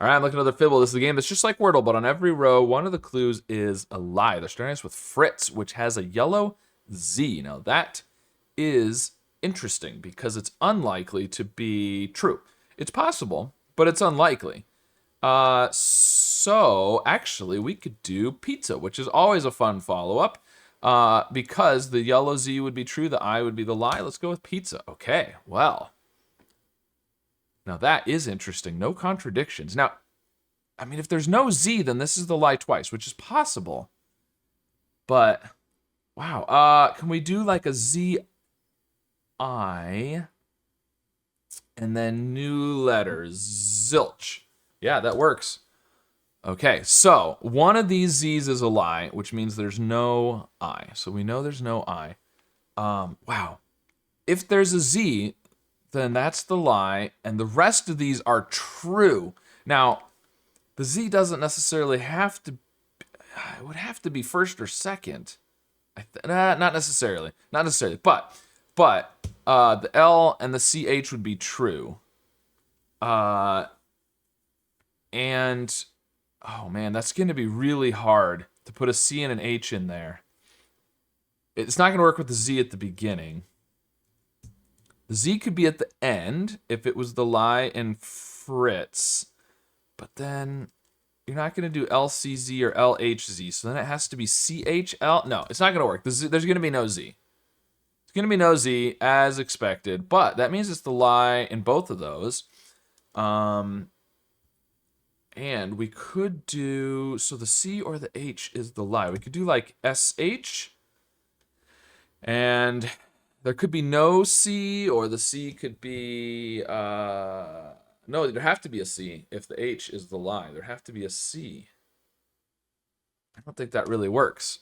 All right, I'm looking at the Fibble. This is a game that's just like Wordle, but on every row, one of the clues is a lie. They're starting us with Fritz, which has a yellow Z. Now, that is interesting because it's unlikely to be true. It's possible, but it's unlikely. So, actually, we could do pizza, which is always a fun follow-up. Because the yellow Z would be true, the I would be the lie. Let's go with pizza. Okay, well. Now that is interesting. No contradictions. Now, I mean, if there's no Z, then this is the lie twice, which is possible. But, wow. Can we do like a Z I and then new letters? Zilch. Yeah, that works. Okay, so one of these Z's is a lie, which means there's no I. So we know there's no I. Wow. If there's a Z, then that's the lie, and the rest of these are true. Now, the Z doesn't necessarily have to, it would have to be first or second. Not necessarily, but the L and the CH would be true. And, oh man, that's going to be really hard to put a C and an H in there. It's not going to work with the Z at the beginning. The Z could be at the end if it was the lie in Fritz, but then you're not going to do LCZ or LHZ, so then it has to be CHL. No, it's not going to work. There's going to be no Z. There's going to be no Z as expected, but that means it's the lie in both of those. And we could do, so the C or the H is the lie. We could do like SH, and there could be no C, or the C could be, no, there'd have to be a C if the H is the lie. There'd have to be a C. I don't think that really works.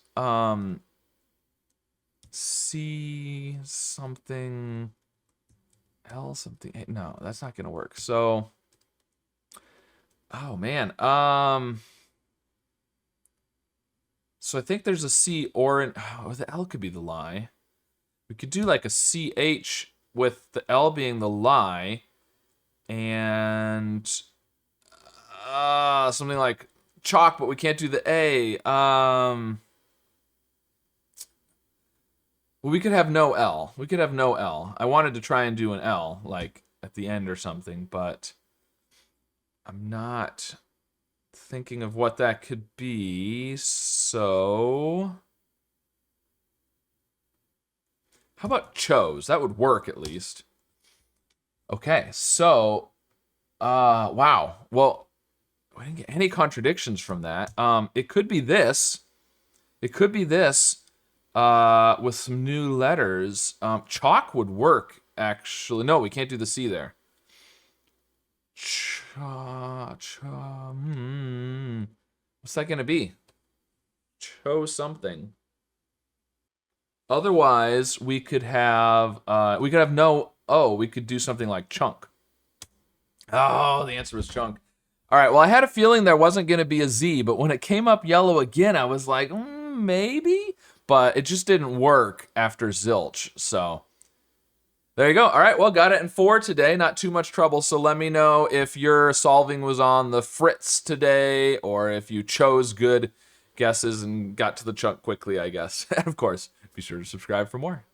C something, L something, no, that's not going to work. So, oh man, so I think there's a C or an, oh, the L could be the lie. We could do like a CH with the L being the lie, and something like chalk, but we can't do the A. Well, we could have no L. We could have no L. I wanted to try and do an L, like at the end or something, but I'm not thinking of what that could be, so how about chose? That would work at least. Okay, so, wow. Well, we didn't get any contradictions from that. It could be this. It could be this with some new letters. Chalk would work, actually. No, we can't do the C there. What's that going to be? Chose something. Otherwise, we could have no O. We could do something like chunk. Oh, the answer was chunk. All right, well, I had a feeling there wasn't going to be a Z, but when it came up yellow again, I was like, maybe? But it just didn't work after zilch, so there you go. All right, well, got it in 4 today. Not too much trouble, so let me know if your solving was on the Fritz today or if you chose good guesses and got to the chunk quickly, I guess. And, of course, be sure to subscribe for more.